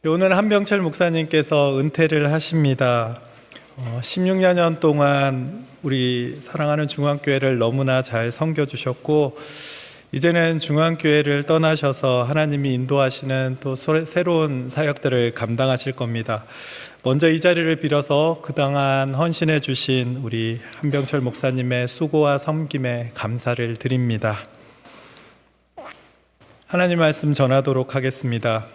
오늘 한병철 목사님께서 은퇴를 하십니다. 16년 동안 우리 사랑하는 중앙교회를 너무나 잘 섬겨주셨고, 이제는 중앙교회를 떠나셔서 하나님이 인도하시는 또 새로운 사역들을 감당하실 겁니다. 먼저 이 자리를 빌어서 그동안 헌신해 주신 우리 한병철 목사님의 수고와 섬김에 감사를 드립니다. 하나님 말씀 전하도록 하겠습니다.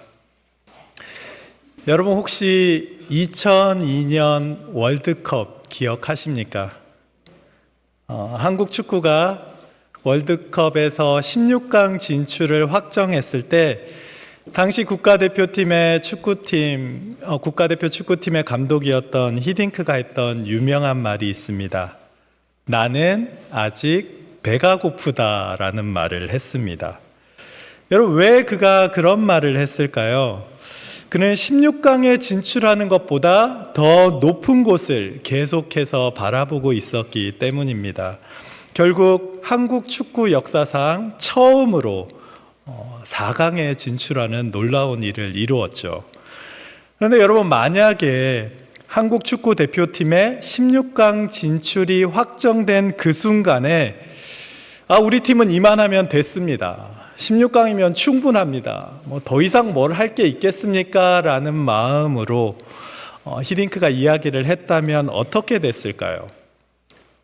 여러분 혹시 2002년 월드컵 기억하십니까? 한국 축구가 월드컵에서 16강 진출을 확정했을 때 당시 국가대표 축구팀의 감독이었던 히딩크가 했던 유명한 말이 있습니다. 나는 아직 배가 고프다라는 말을 했습니다. 여러분 왜 그가 그런 말을 했을까요? 그는 16강에 진출하는 것보다 더 높은 곳을 계속해서 바라보고 있었기 때문입니다. 결국 한국 축구 역사상 처음으로 4강에 진출하는 놀라운 일을 이루었죠. 그런데 여러분, 만약에 한국 축구 대표팀의 16강 진출이 확정된 그 순간에 우리 팀은 이만하면 됐습니다. 16강이면 충분합니다. 더 이상 뭘 할 게 있겠습니까? 라는 마음으로 히딩크가 이야기를 했다면 어떻게 됐을까요?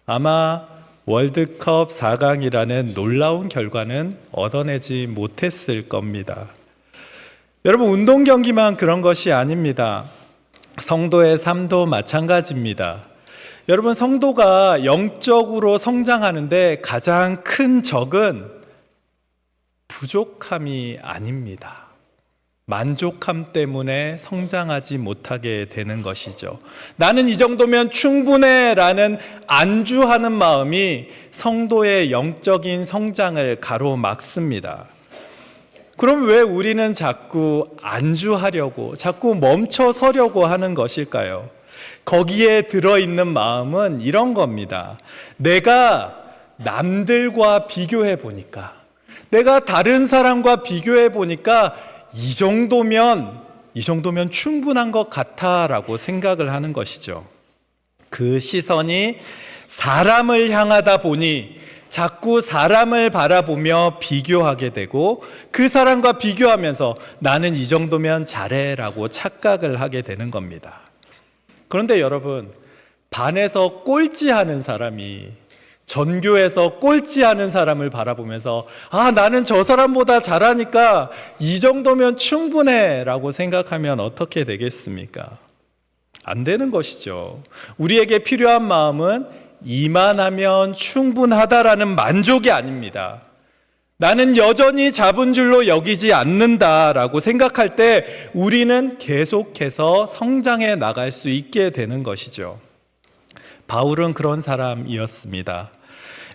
아마 월드컵 4강이라는 놀라운 결과는 얻어내지 못했을 겁니다. 여러분, 운동 경기만 그런 것이 아닙니다. 성도의 삶도 마찬가지입니다. 여러분, 성도가 영적으로 성장하는데 가장 큰 적은 부족함이 아닙니다. 만족함 때문에 성장하지 못하게 되는 것이죠. 나는 이 정도면 충분해 라는 안주하는 마음이 성도의 영적인 성장을 가로막습니다. 그럼 왜 우리는 자꾸 안주하려고, 자꾸 멈춰서려고 하는 것일까요? 거기에 들어있는 마음은 이런 겁니다. 내가 남들과 비교해 보니까, 내가 다른 사람과 비교해 보니까 이 정도면 충분한 것 같아라고 생각을 하는 것이죠. 그 시선이 사람을 향하다 보니 자꾸 사람을 바라보며 비교하게 되고, 그 사람과 비교하면서 나는 이 정도면 잘해라고 착각을 하게 되는 겁니다. 그런데 여러분, 반에서 꼴찌하는 사람이 전교에서 꼴찌하는 사람을 바라보면서 나는 저 사람보다 잘하니까 이 정도면 충분해 라고 생각하면 어떻게 되겠습니까? 안 되는 것이죠. 우리에게 필요한 마음은 이만하면 충분하다라는 만족이 아닙니다. 나는 여전히 잡은 줄로 여기지 않는다라고 생각할 때 우리는 계속해서 성장해 나갈 수 있게 되는 것이죠. 바울은 그런 사람이었습니다.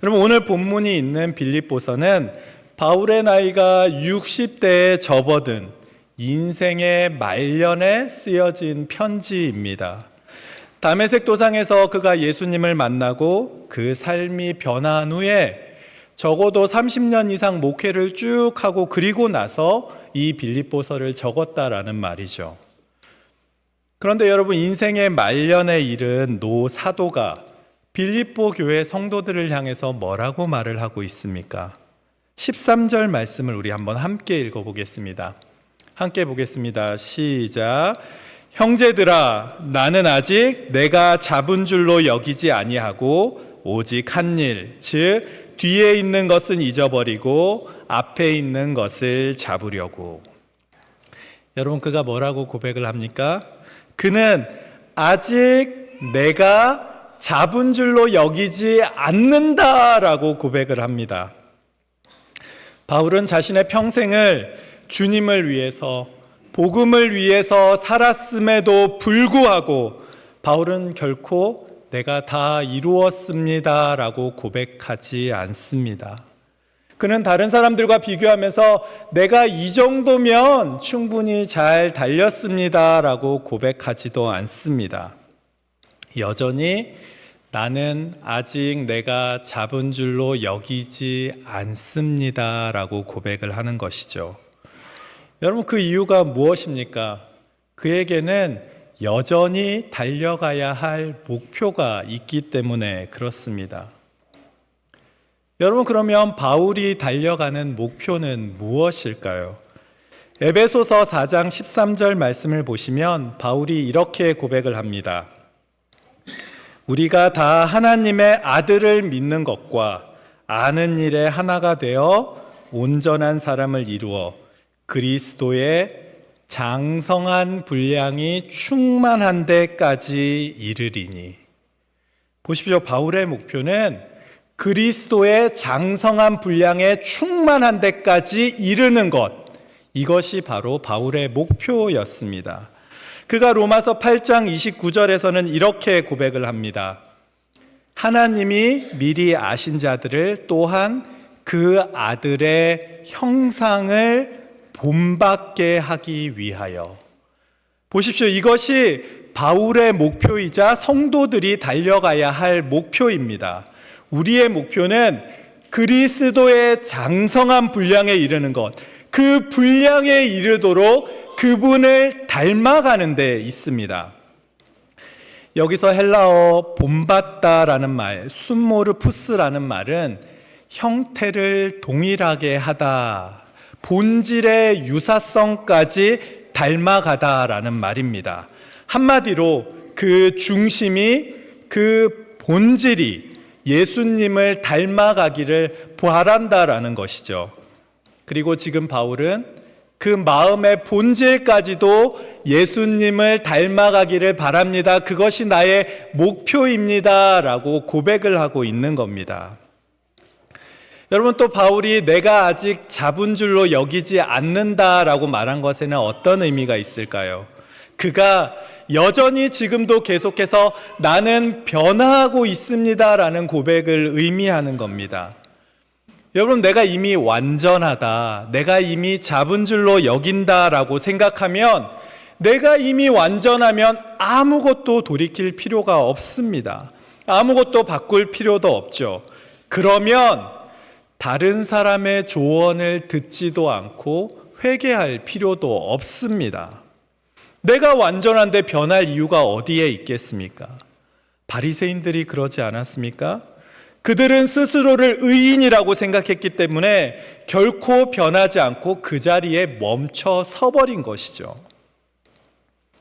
여러분, 오늘 본문이 있는 빌립보서는 바울의 나이가 60대에 접어든 인생의 말년에 쓰여진 편지입니다. 다메섹 도상에서 그가 예수님을 만나고 그 삶이 변화한 후에 적어도 30년 이상 목회를 쭉 하고 그리고 나서 이 빌립보서를 적었다라는 말이죠. 그런데 여러분, 인생의 말년에 이른 노 사도가 빌립보 교회 성도들을 향해서 뭐라고 말을 하고 있습니까? 13절 말씀을 우리 한번 함께 읽어보겠습니다. 함께 보겠습니다. 시작. 형제들아, 나는 아직 내가 잡은 줄로 여기지 아니하고 오직 한 일, 즉 뒤에 있는 것은 잊어버리고 앞에 있는 것을 잡으려고. 여러분, 그가 뭐라고 고백을 합니까? 그는 아직 내가 잡은 줄로 여기지 않는다라고 고백을 합니다. 바울은 자신의 평생을 주님을 위해서, 복음을 위해서 살았음에도 불구하고 바울은 결코 내가 다 이루었습니다라고 고백하지 않습니다. 그는 다른 사람들과 비교하면서 내가 이 정도면 충분히 잘 달렸습니다라고 고백하지도 않습니다. 여전히 나는 아직 내가 잡은 줄로 여기지 않습니다라고 고백을 하는 것이죠. 여러분, 그 이유가 무엇입니까? 그에게는 여전히 달려가야 할 목표가 있기 때문에 그렇습니다. 여러분, 그러면 바울이 달려가는 목표는 무엇일까요? 에베소서 4장 13절 말씀을 보시면 바울이 이렇게 고백을 합니다. 우리가 다 하나님의 아들을 믿는 것과 아는 일에 하나가 되어 온전한 사람을 이루어 그리스도의 장성한 분량이 충만한 데까지 이르리니. 보십시오. 바울의 목표는 그리스도의 장성한 분량에 충만한 데까지 이르는 것, 이것이 바로 바울의 목표였습니다. 그가 로마서 8장 29절에서는 이렇게 고백을 합니다. 하나님이 미리 아신 자들을 또한 그 아들의 형상을 본받게 하기 위하여. 보십시오. 이것이 바울의 목표이자 성도들이 달려가야 할 목표입니다. 우리의 목표는 그리스도의 장성한 분량에 이르는 것, 그 분량에 이르도록 그분을 닮아가는 데 있습니다. 여기서 헬라어 본받다라는 말, 순모르푸스라는 말은 형태를 동일하게 하다, 본질의 유사성까지 닮아가다라는 말입니다. 한마디로 그 중심이, 그 본질이 예수님을 닮아가기를 바란다라는 것이죠. 그리고 지금 바울은 그 마음의 본질까지도 예수님을 닮아가기를 바랍니다. 그것이 나의 목표입니다. 라고 고백을 하고 있는 겁니다. 여러분, 또 바울이 내가 아직 잡은 줄로 여기지 않는다라고 말한 것에는 어떤 의미가 있을까요? 그가 여전히 지금도 계속해서 나는 변화하고 있습니다라는 고백을 의미하는 겁니다. 여러분, 내가 이미 완전하다, 내가 이미 잡은 줄로 여긴다라고 생각하면, 내가 이미 완전하면 아무것도 돌이킬 필요가 없습니다. 아무것도 바꿀 필요도 없죠. 그러면 다른 사람의 조언을 듣지도 않고 회개할 필요도 없습니다. 내가 완전한데 변할 이유가 어디에 있겠습니까? 바리새인들이 그러지 않았습니까? 그들은 스스로를 의인이라고 생각했기 때문에 결코 변하지 않고 그 자리에 멈춰 서버린 것이죠.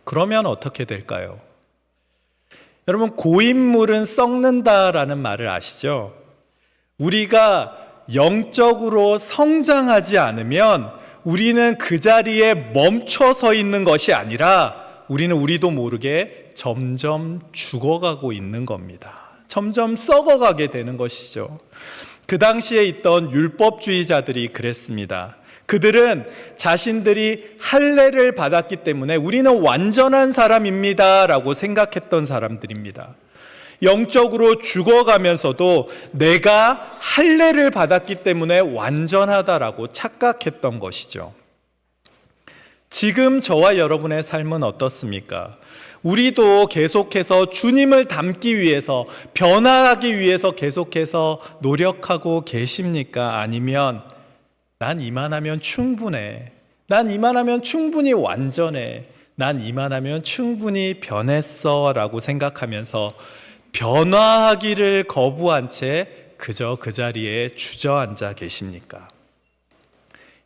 그러면 어떻게 될까요? 여러분, 고인물은 썩는다라는 말을 아시죠? 우리가 영적으로 성장하지 않으면 우리는 그 자리에 멈춰 서 있는 것이 아니라 우리는 우리도 모르게 점점 죽어가고 있는 겁니다. 점점 썩어가게 되는 것이죠. 그 당시에 있던 율법주의자들이 그랬습니다. 그들은 자신들이 할례를 받았기 때문에 우리는 완전한 사람입니다 라고 생각했던 사람들입니다. 영적으로 죽어가면서도 내가 할례를 받았기 때문에 완전하다라고 착각했던 것이죠. 지금 저와 여러분의 삶은 어떻습니까? 우리도 계속해서 주님을 닮기 위해서, 변화하기 위해서 계속해서 노력하고 계십니까? 아니면 난 이만하면 충분해, 난 이만하면 충분히 완전해, 난 이만하면 충분히 변했어 라고 생각하면서 변화하기를 거부한 채 그저 그 자리에 주저앉아 계십니까?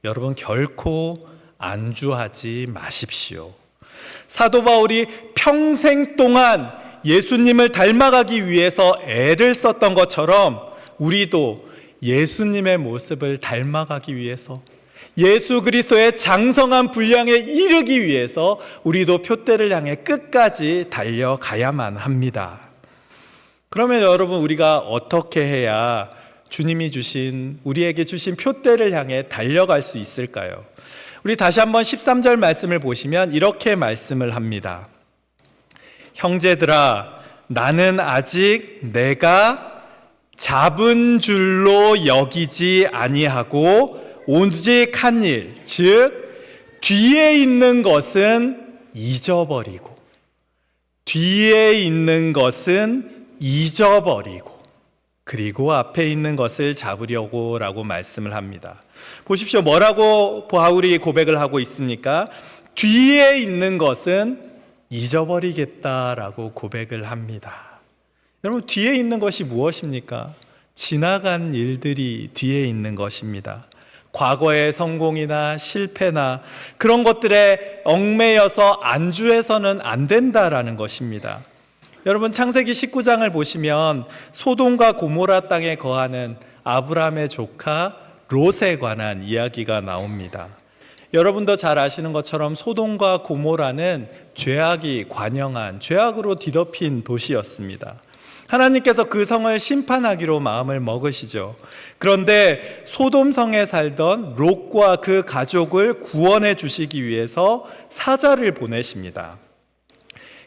여러분, 결코 안주하지 마십시오. 사도 바울이 평생 동안 예수님을 닮아가기 위해서 애를 썼던 것처럼 우리도 예수님의 모습을 닮아가기 위해서, 예수 그리스도의 장성한 분량에 이르기 위해서 우리도 표대를 향해 끝까지 달려가야만 합니다. 그러면 여러분, 우리가 어떻게 해야 주님이 주신, 우리에게 주신 표대를 향해 달려갈 수 있을까요? 우리 다시 한번 13절 말씀을 보시면 이렇게 말씀을 합니다. 형제들아, 나는 아직 내가 잡은 줄로 여기지 아니하고 오직 한 일, 즉 뒤에 있는 것은 잊어버리고, 뒤에 있는 것은 잊어버리고 그리고 앞에 있는 것을 잡으려고 라고 말씀을 합니다. 보십시오. 뭐라고 바울이 고백을 하고 있습니까? 뒤에 있는 것은 잊어버리겠다라고 고백을 합니다. 여러분, 뒤에 있는 것이 무엇입니까? 지나간 일들이 뒤에 있는 것입니다. 과거의 성공이나 실패나 그런 것들에 얽매여서 안주해서는 안 된다라는 것입니다. 여러분, 창세기 19장을 보시면 소돔과 고모라 땅에 거하는 아브라함의 조카 롯에 관한 이야기가 나옵니다. 여러분도 잘 아시는 것처럼 소돔과 고모라는 죄악이 관영한, 죄악으로 뒤덮인 도시였습니다. 하나님께서 그 성을 심판하기로 마음을 먹으시죠. 그런데 소돔성에 살던 롯과 그 가족을 구원해 주시기 위해서 사자를 보내십니다.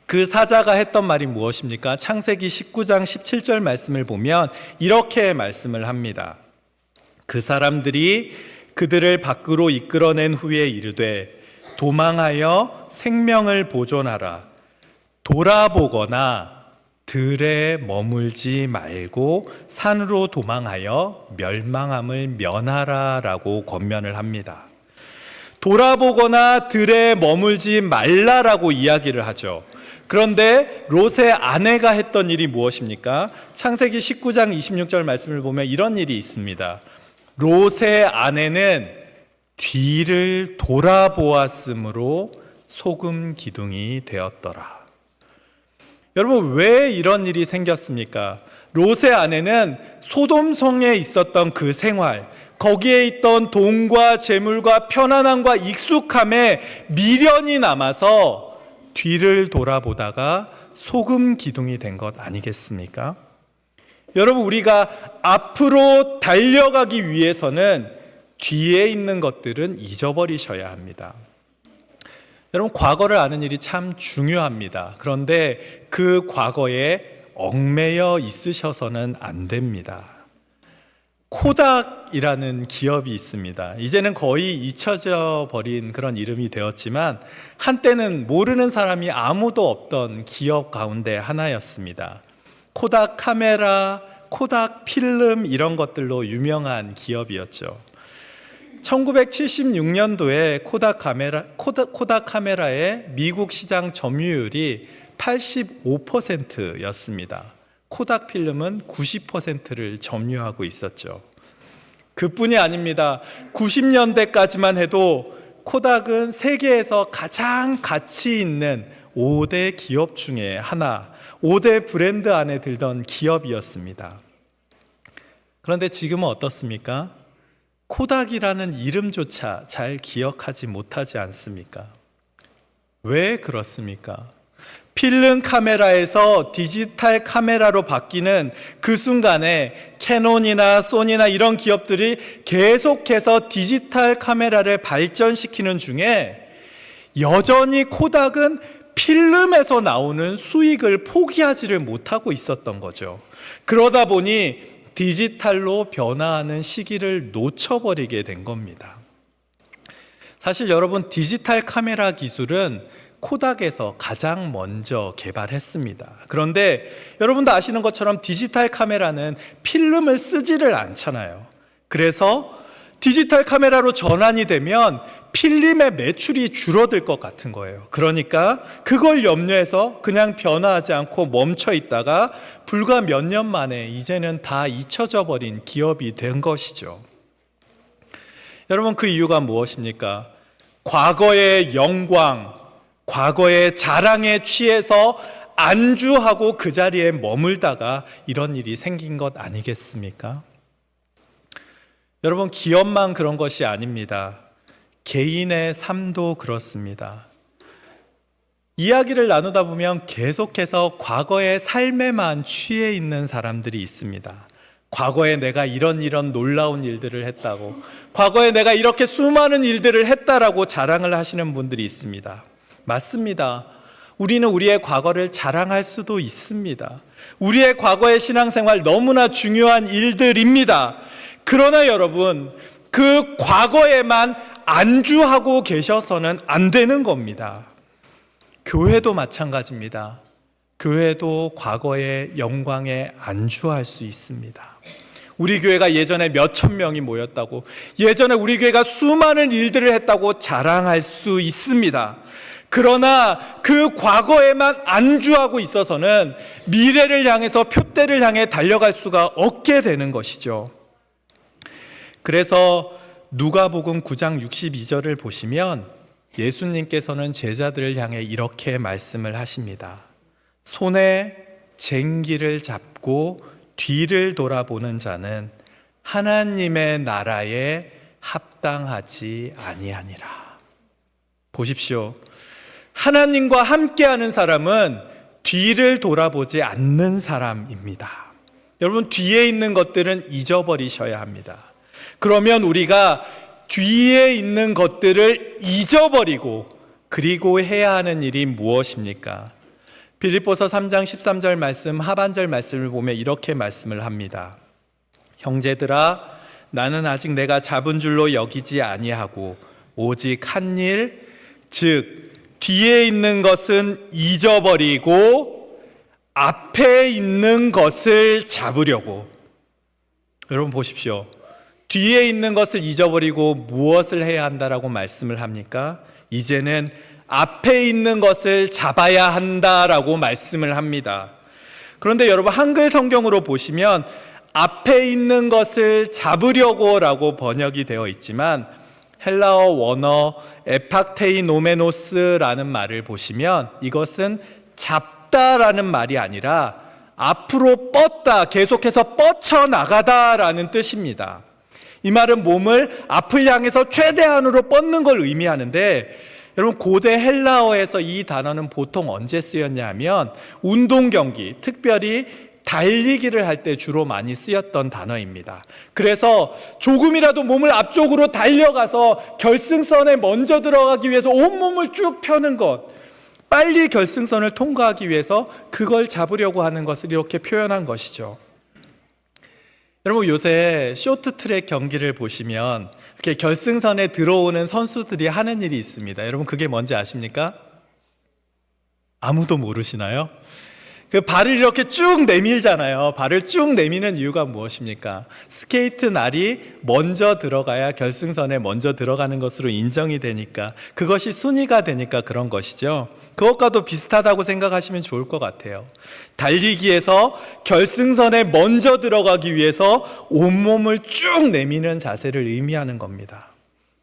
그 사자가 했던 말이 무엇입니까? 창세기 19장 17절 말씀을 보면 이렇게 말씀을 합니다. 그 사람들이 그들을 밖으로 이끌어낸 후에 이르되 도망하여 생명을 보존하라. 돌아보거나 들에 머물지 말고 산으로 도망하여 멸망함을 면하라 라고 권면을 합니다. 돌아보거나 들에 머물지 말라라고 이야기를 하죠. 그런데 롯의 아내가 했던 일이 무엇입니까? 창세기 19장 26절 말씀을 보면 이런 일이 있습니다. 롯의 아내는 뒤를 돌아보았으므로 소금 기둥이 되었더라. 여러분, 왜 이런 일이 생겼습니까? 롯의 아내는 소돔성에 있었던 그 생활, 거기에 있던 돈과 재물과 편안함과 익숙함에 미련이 남아서 뒤를 돌아보다가 소금 기둥이 된 것 아니겠습니까? 여러분, 우리가 앞으로 달려가기 위해서는 뒤에 있는 것들은 잊어버리셔야 합니다. 여러분, 과거를 아는 일이 참 중요합니다. 그런데 그 과거에 얽매여 있으셔서는 안 됩니다. 코닥이라는 기업이 있습니다. 이제는 거의 잊혀져 버린 그런 이름이 되었지만 한때는 모르는 사람이 아무도 없던 기업 가운데 하나였습니다. 코닥 카메라, 코닥 필름 이런 것들로 유명한 기업이었죠. 1976년도에 코닥 카메라의 미국 시장 점유율이 85%였습니다. 코닥 필름은 90%를 점유하고 있었죠. 그뿐이 아닙니다. 90년대까지만 해도 코닥은 세계에서 가장 가치 있는 5대 기업 중에 하나, 5대 브랜드 안에 들던 기업이었습니다. 그런데 지금은 어떻습니까? 코닥이라는 이름조차 잘 기억하지 못하지 않습니까? 왜 그렇습니까? 필름 카메라에서 디지털 카메라로 바뀌는 그 순간에 캐논이나 소니나 이런 기업들이 계속해서 디지털 카메라를 발전시키는 중에 여전히 코닥은 필름에서 나오는 수익을 포기하지를 못하고 있었던 거죠. 그러다 보니 디지털로 변화하는 시기를 놓쳐버리게 된 겁니다. 사실 여러분, 디지털 카메라 기술은 코닥에서 가장 먼저 개발했습니다. 그런데 여러분도 아시는 것처럼 디지털 카메라는 필름을 쓰지를 않잖아요. 그래서 디지털 카메라로 전환이 되면 필름의 매출이 줄어들 것 같은 거예요. 그러니까 그걸 염려해서 그냥 변화하지 않고 멈춰 있다가 불과 몇 년 만에 이제는 다 잊혀져 버린 기업이 된 것이죠. 여러분, 그 이유가 무엇입니까? 과거의 영광, 과거의 자랑에 취해서 안주하고 그 자리에 머물다가 이런 일이 생긴 것 아니겠습니까? 여러분, 기업만 그런 것이 아닙니다. 개인의 삶도 그렇습니다. 이야기를 나누다 보면 계속해서 과거의 삶에만 취해 있는 사람들이 있습니다. 과거에 내가 이런 놀라운 일들을 했다고, 과거에 내가 이렇게 수많은 일들을 했다라고 자랑을 하시는 분들이 있습니다. 맞습니다. 우리는 우리의 과거를 자랑할 수도 있습니다. 우리의 과거의 신앙생활 너무나 중요한 일들입니다. 그러나 여러분, 그 과거에만 안주하고 계셔서는 안 되는 겁니다. 교회도 마찬가지입니다. 교회도 과거의 영광에 안주할 수 있습니다. 우리 교회가 예전에 몇천 명이 모였다고, 예전에 우리 교회가 수많은 일들을 했다고 자랑할 수 있습니다. 그러나 그 과거에만 안주하고 있어서는 미래를 향해서 표대를 향해 달려갈 수가 없게 되는 것이죠. 그래서 누가복음 9장 62절을 보시면 예수님께서는 제자들을 향해 이렇게 말씀을 하십니다. 손에 쟁기를 잡고 뒤를 돌아보는 자는 하나님의 나라에 합당하지 아니하니라. 보십시오. 하나님과 함께하는 사람은 뒤를 돌아보지 않는 사람입니다. 여러분, 뒤에 있는 것들은 잊어버리셔야 합니다. 그러면 우리가 뒤에 있는 것들을 잊어버리고 그리고 해야 하는 일이 무엇입니까? 빌립보서 3장 13절 말씀, 하반절 말씀을 보면 이렇게 말씀을 합니다. 형제들아, 나는 아직 내가 잡은 줄로 여기지 아니하고 오직 한 일, 즉 뒤에 있는 것은 잊어버리고 앞에 있는 것을 잡으려고. 여러분 보십시오. 뒤에 있는 것을 잊어버리고 무엇을 해야 한다라고 말씀을 합니까? 이제는 앞에 있는 것을 잡아야 한다라고 말씀을 합니다. 그런데 여러분, 한글 성경으로 보시면 앞에 있는 것을 잡으려고 라고 번역이 되어 있지만 헬라어 원어 에팍테이노메노스라는 말을 보시면 이것은 잡다라는 말이 아니라 앞으로 뻗다, 계속해서 뻗쳐나가다라는 뜻입니다. 이 말은 몸을 앞을 향해서 최대한으로 뻗는 걸 의미하는데, 여러분 고대 헬라어에서 이 단어는 보통 언제 쓰였냐 하면 운동 경기, 특별히 달리기를 할 때 주로 많이 쓰였던 단어입니다. 그래서 조금이라도 몸을 앞쪽으로 달려가서 결승선에 먼저 들어가기 위해서 온몸을 쭉 펴는 것, 빨리 결승선을 통과하기 위해서 그걸 잡으려고 하는 것을 이렇게 표현한 것이죠. 여러분, 요새 쇼트트랙 경기를 보시면 이렇게 결승선에 들어오는 선수들이 하는 일이 있습니다. 여러분, 그게 뭔지 아십니까? 아무도 모르시나요? 그 발을 이렇게 쭉 내밀잖아요. 발을 쭉 내미는 이유가 무엇입니까? 스케이트 날이 먼저 들어가야 결승선에 먼저 들어가는 것으로 인정이 되니까, 그것이 순위가 되니까 그런 것이죠. 그것과도 비슷하다고 생각하시면 좋을 것 같아요. 달리기에서 결승선에 먼저 들어가기 위해서 온몸을 쭉 내미는 자세를 의미하는 겁니다.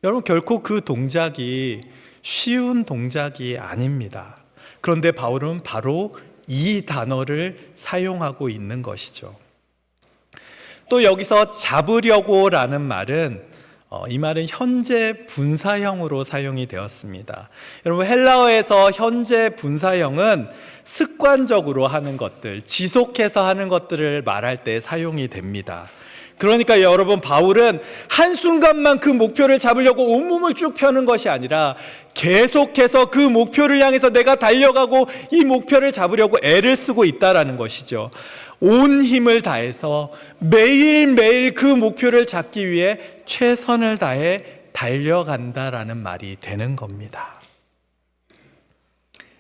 여러분, 결코 그 동작이 쉬운 동작이 아닙니다. 그런데 바울은 바로 이 단어를 사용하고 있는 것이죠. 또 여기서 잡으려고 라는 말은 이 말은 현재 분사형으로 사용이 되었습니다. 여러분, 헬라어에서 현재 분사형은 습관적으로 하는 것들, 지속해서 하는 것들을 말할 때 사용이 됩니다. 그러니까 여러분, 바울은 한순간만 그 목표를 잡으려고 온몸을 쭉 펴는 것이 아니라 계속해서 그 목표를 향해서 내가 달려가고 이 목표를 잡으려고 애를 쓰고 있다라는 것이죠. 온 힘을 다해서 매일매일 그 목표를 잡기 위해 최선을 다해 달려간다라는 말이 되는 겁니다.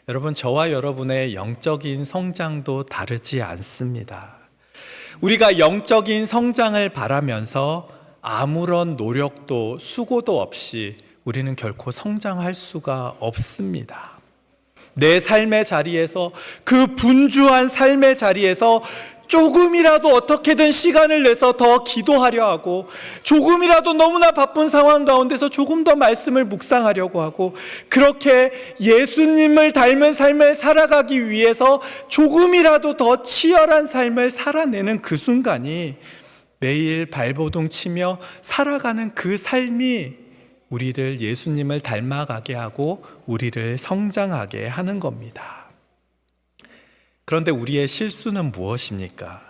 여러분, 저와 여러분의 영적인 성장도 다르지 않습니다. 우리가 영적인 성장을 바라면서 아무런 노력도 수고도 없이 우리는 결코 성장할 수가 없습니다. 내 삶의 자리에서, 그 분주한 삶의 자리에서 조금이라도 어떻게든 시간을 내서 더 기도하려 하고, 조금이라도 너무나 바쁜 상황 가운데서 조금 더 말씀을 묵상하려고 하고, 그렇게 예수님을 닮은 삶을 살아가기 위해서 조금이라도 더 치열한 삶을 살아내는 그 순간이, 매일 발버둥 치며 살아가는 그 삶이 우리를 예수님을 닮아가게 하고 우리를 성장하게 하는 겁니다. 그런데 우리의 실수는 무엇입니까?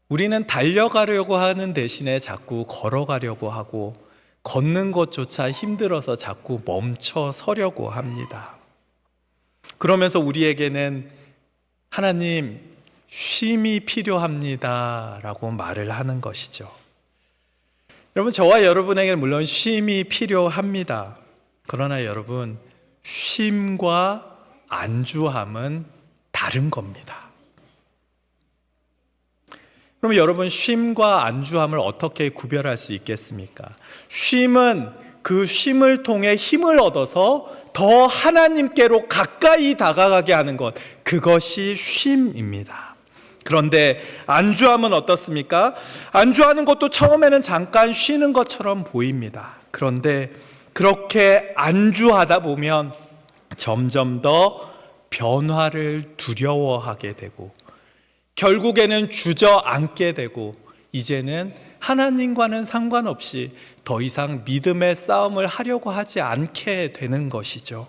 우리는 달려가려고 하는 대신에 자꾸 걸어가려고 하고, 걷는 것조차 힘들어서 자꾸 멈춰 서려고 합니다. 그러면서 우리에게는 하나님, 쉼이 필요합니다 라고 말을 하는 것이죠. 여러분, 저와 여러분에게는 물론 쉼이 필요합니다. 그러나 여러분, 쉼과 안주함은 다른 겁니다. 그러면 여러분, 쉼과 안주함을 어떻게 구별할 수 있겠습니까? 쉼은 그 쉼을 통해 힘을 얻어서 더 하나님께로 가까이 다가가게 하는 것, 그것이 쉼입니다. 그런데 안주함은 어떻습니까? 안주하는 것도 처음에는 잠깐 쉬는 것처럼 보입니다. 그런데 그렇게 안주하다 보면 점점 더 변화를 두려워하게 되고 결국에는 주저앉게 되고 이제는 하나님과는 상관없이 더 이상 믿음의 싸움을 하려고 하지 않게 되는 것이죠.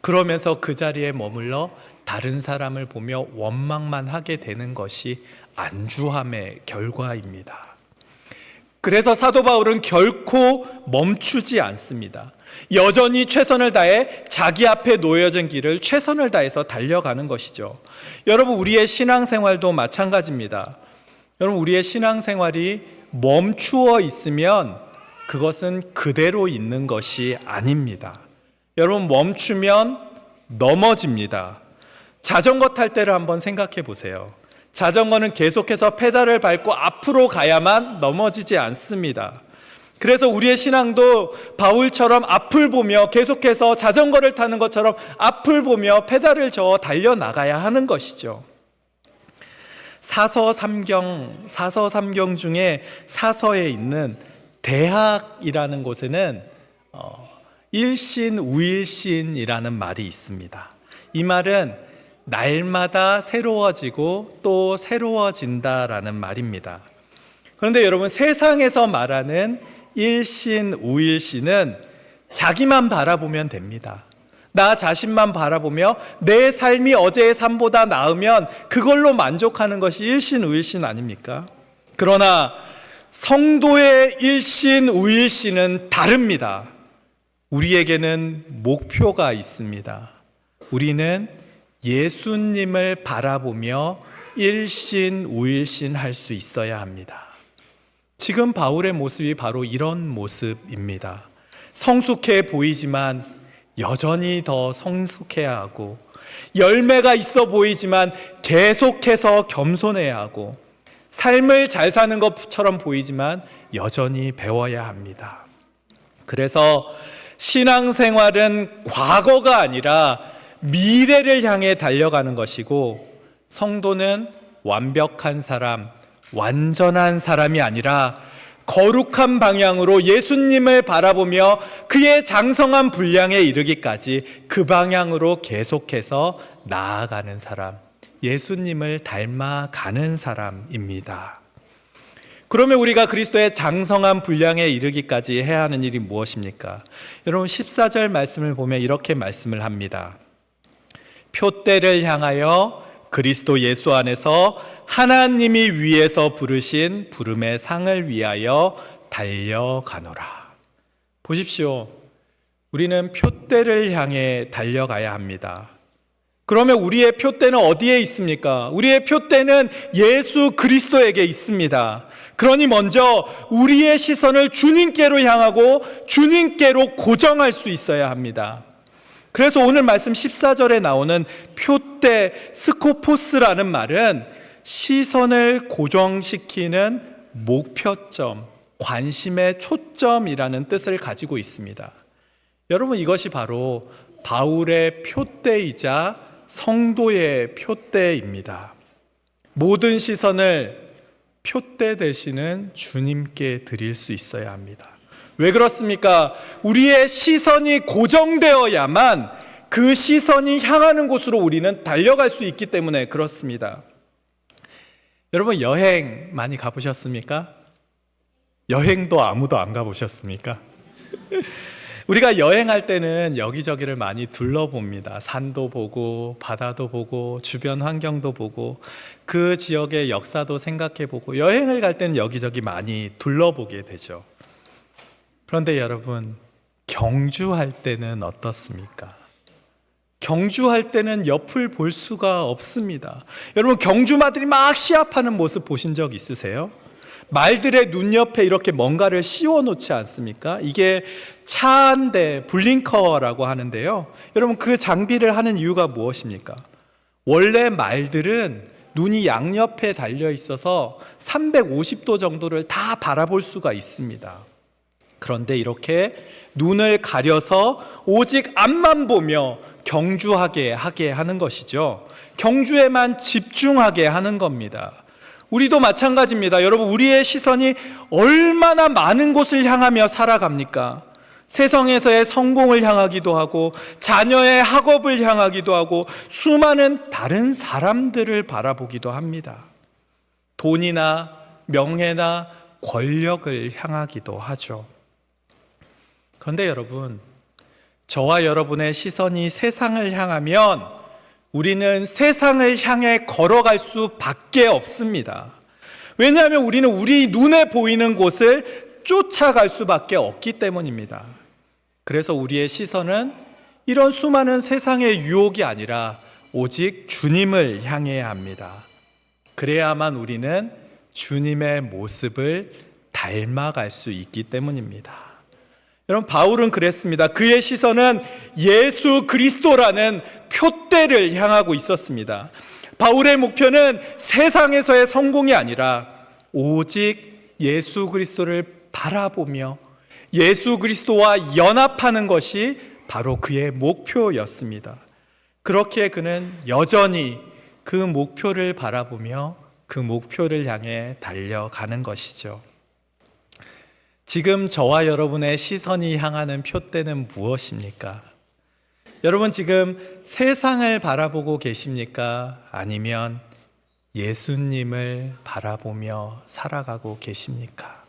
그러면서 그 자리에 머물러 다른 사람을 보며 원망만 하게 되는 것이 안주함의 결과입니다. 그래서 사도 바울은 결코 멈추지 않습니다. 여전히 최선을 다해 자기 앞에 놓여진 길을 최선을 다해서 달려가는 것이죠. 여러분, 우리의 신앙생활도 마찬가지입니다. 여러분, 우리의 신앙생활이 멈추어 있으면 그것은 그대로 있는 것이 아닙니다. 여러분, 멈추면 넘어집니다. 자전거 탈 때를 한번 생각해 보세요. 자전거는 계속해서 페달을 밟고 앞으로 가야만 넘어지지 않습니다. 그래서 우리의 신앙도 바울처럼 앞을 보며 계속해서 자전거를 타는 것처럼 앞을 보며 페달을 저어 달려나가야 하는 것이죠. 사서 3경 중에 사서에 있는 대학이라는 곳에는 일신 우일신이라는 말이 있습니다. 이 말은 날마다 새로워지고 또 새로워진다라는 말입니다. 그런데 여러분, 세상에서 말하는 일신 우일신은 자기만 바라보면 됩니다. 나 자신만 바라보며 내 삶이 어제의 삶보다 나으면 그걸로 만족하는 것이 일신 우일신 아닙니까? 그러나 성도의 일신 우일신은 다릅니다. 우리에게는 목표가 있습니다. 우리는 예수님을 바라보며 일신 우일신 할 수 있어야 합니다. 지금 바울의 모습이 바로 이런 모습입니다. 성숙해 보이지만 여전히 더 성숙해야 하고, 열매가 있어 보이지만 계속해서 겸손해야 하고, 삶을 잘 사는 것처럼 보이지만 여전히 배워야 합니다. 그래서 신앙생활은 과거가 아니라 미래를 향해 달려가는 것이고, 성도는 완벽한 사람, 완전한 사람이 아니라 거룩한 방향으로 예수님을 바라보며 그의 장성한 분량에 이르기까지 그 방향으로 계속해서 나아가는 사람, 예수님을 닮아가는 사람입니다. 그러면 우리가 그리스도의 장성한 분량에 이르기까지 해야 하는 일이 무엇입니까? 여러분, 14절 말씀을 보면 이렇게 말씀을 합니다. 표대를 향하여 그리스도 예수 안에서 하나님이 위에서 부르신 부름의 상을 위하여 달려가노라. 보십시오. 우리는 표대를 향해 달려가야 합니다. 그러면 우리의 표대는 어디에 있습니까? 우리의 표대는 예수 그리스도에게 있습니다. 그러니 먼저 우리의 시선을 주님께로 향하고 주님께로 고정할 수 있어야 합니다. 그래서 오늘 말씀 14절에 나오는 표대, 스코포스라는 말은 시선을 고정시키는 목표점, 관심의 초점이라는 뜻을 가지고 있습니다. 여러분, 이것이 바로 바울의 표대이자 성도의 표대입니다. 모든 시선을 표대 되시는 주님께 드릴 수 있어야 합니다. 왜 그렇습니까? 우리의 시선이 고정되어야만 그 시선이 향하는 곳으로 우리는 달려갈 수 있기 때문에 그렇습니다. 여러분, 여행 많이 가보셨습니까? 여행도 아무도 안 가보셨습니까? 우리가 여행할 때는 여기저기를 많이 둘러봅니다. 산도 보고 바다도 보고 주변 환경도 보고 그 지역의 역사도 생각해 보고, 여행을 갈 때는 여기저기 많이 둘러보게 되죠. 그런데 여러분, 경주할 때는 어떻습니까? 경주할 때는 옆을 볼 수가 없습니다. 여러분, 경주마들이 막 시합하는 모습 보신 적 있으세요? 말들의 눈 옆에 이렇게 뭔가를 씌워 놓지 않습니까? 이게 차 한 대, 블링커라고 하는데요. 여러분, 그 장비를 하는 이유가 무엇입니까? 원래 말들은 눈이 양옆에 달려 있어서 350도 정도를 다 바라볼 수가 있습니다. 그런데 이렇게 눈을 가려서 오직 앞만 보며 경주하게 하게 하는 것이죠. 경주에만 집중하게 하는 겁니다. 우리도 마찬가지입니다. 여러분, 우리의 시선이 얼마나 많은 곳을 향하며 살아갑니까? 세상에서의 성공을 향하기도 하고, 자녀의 학업을 향하기도 하고, 수많은 다른 사람들을 바라보기도 합니다. 돈이나 명예나 권력을 향하기도 하죠. 그런데 여러분, 저와 여러분의 시선이 세상을 향하면 우리는 세상을 향해 걸어갈 수밖에 없습니다. 왜냐하면 우리는 우리 눈에 보이는 곳을 쫓아갈 수밖에 없기 때문입니다. 그래서 우리의 시선은 이런 수많은 세상의 유혹이 아니라 오직 주님을 향해야 합니다. 그래야만 우리는 주님의 모습을 닮아갈 수 있기 때문입니다. 여러분, 바울은 그랬습니다. 그의 시선은 예수 그리스도라는 표대를 향하고 있었습니다. 바울의 목표는 세상에서의 성공이 아니라 오직 예수 그리스도를 바라보며 예수 그리스도와 연합하는 것이 바로 그의 목표였습니다. 그렇게 그는 여전히 그 목표를 바라보며 그 목표를 향해 달려가는 것이죠. 지금 저와 여러분의 시선이 향하는 표대는 무엇입니까? 여러분, 지금 세상을 바라보고 계십니까? 아니면 예수님을 바라보며 살아가고 계십니까?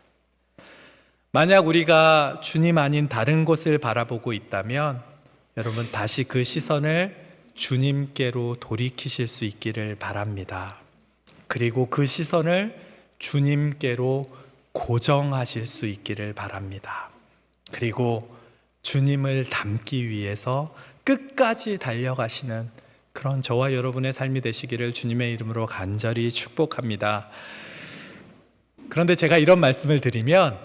만약 우리가 주님 아닌 다른 곳을 바라보고 있다면 여러분, 다시 그 시선을 주님께로 돌이키실 수 있기를 바랍니다. 그리고 그 시선을 주님께로 고정하실 수 있기를 바랍니다. 그리고 주님을 닮기 위해서 끝까지 달려가시는 그런 저와 여러분의 삶이 되시기를 주님의 이름으로 간절히 축복합니다. 그런데 제가 이런 말씀을 드리면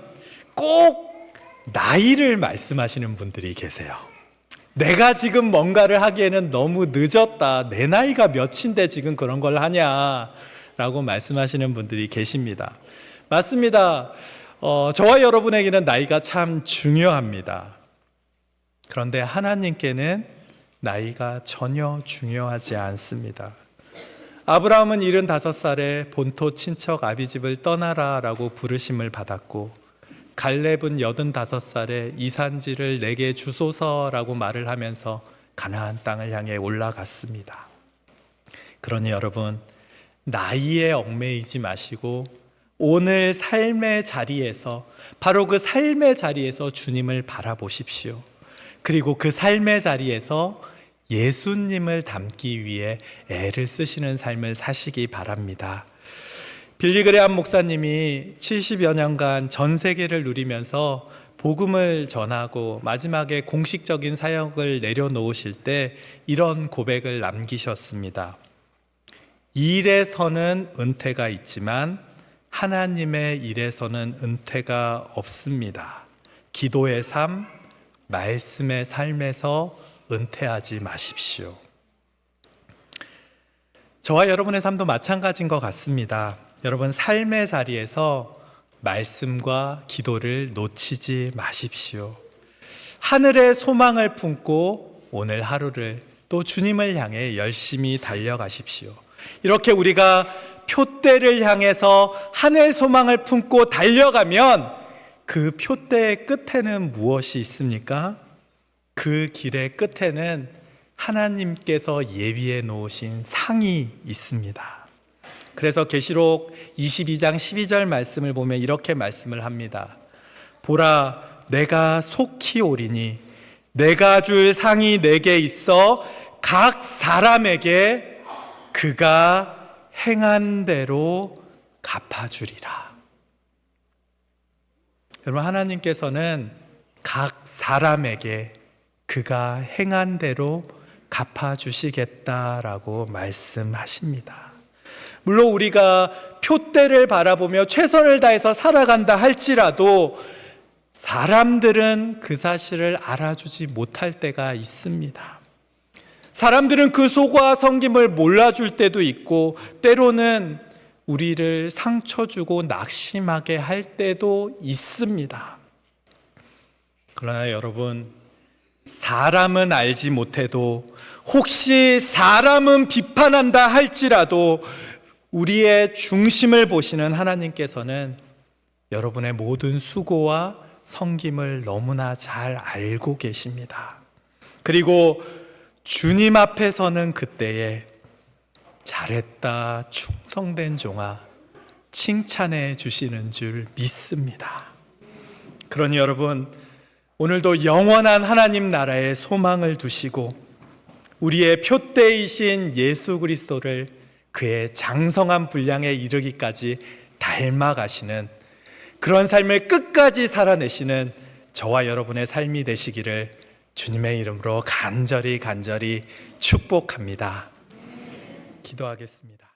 꼭 나이를 말씀하시는 분들이 계세요. 내가 지금 뭔가를 하기에는 너무 늦었다. 내 나이가 몇인데 지금 그런 걸 하냐 라고 말씀하시는 분들이 계십니다. 맞습니다. 저와 여러분에게는 나이가 참 중요합니다. 그런데 하나님께는 나이가 전혀 중요하지 않습니다. 아브라함은 75살에 본토 친척 아비집을 떠나라 라고 부르심을 받았고, 갈렙은 85살에 이산지를 내게 주소서라고 말을 하면서 가나안 땅을 향해 올라갔습니다. 그러니 여러분, 나이에 얽매이지 마시고 오늘 삶의 자리에서, 바로 그 삶의 자리에서 주님을 바라보십시오. 그리고 그 삶의 자리에서 예수님을 닮기 위해 애를 쓰시는 삶을 사시기 바랍니다. 빌리그레암 목사님이 70여 년간 전 세계를 누리면서 복음을 전하고 마지막에 공식적인 사역을 내려놓으실 때 이런 고백을 남기셨습니다. 일에서는 은퇴가 있지만 하나님의 일에서는 은퇴가 없습니다. 기도의 삶, 말씀의 삶에서 은퇴하지 마십시오. 저와 여러분의 삶도 마찬가지인 것 같습니다. 여러분, 삶의 자리에서 말씀과 기도를 놓치지 마십시오. 하늘의 소망을 품고 오늘 하루를 또 주님을 향해 열심히 달려가십시오. 이렇게 우리가 표대를 향해서 하늘 소망을 품고 달려가면 그 표대의 끝에는 무엇이 있습니까? 그 길의 끝에는 하나님께서 예비해 놓으신 상이 있습니다. 그래서 계시록 22장 12절 말씀을 보면 이렇게 말씀을 합니다. 보라, 내가 속히 오리니 내가 줄 상이 내게 있어 각 사람에게 그가 행한 대로 갚아주리라. 여러분, 하나님께서는 각 사람에게 그가 행한 대로 갚아주시겠다라고 말씀하십니다. 물론 우리가 표대를 바라보며 최선을 다해서 살아간다 할지라도 사람들은 그 사실을 알아주지 못할 때가 있습니다. 사람들은 그 소고와 섬김을 몰라줄 때도 있고 때로는 우리를 상처 주고 낙심하게 할 때도 있습니다. 그러나 여러분, 사람은 알지 못해도 혹시 사람은 비판한다 할지라도 우리의 중심을 보시는 하나님께서는 여러분의 모든 수고와 섬김을 너무나 잘 알고 계십니다. 그리고 주님 앞에 서는 그때에 잘했다, 충성된 종아, 칭찬해 주시는 줄 믿습니다. 그러니 여러분, 오늘도 영원한 하나님 나라에 소망을 두시고 우리의 표대이신 예수 그리스도를 그의 장성한 분량에 이르기까지 닮아가시는 그런 삶을 끝까지 살아내시는 저와 여러분의 삶이 되시기를 주님의 이름으로 간절히 축복합니다. 기도하겠습니다.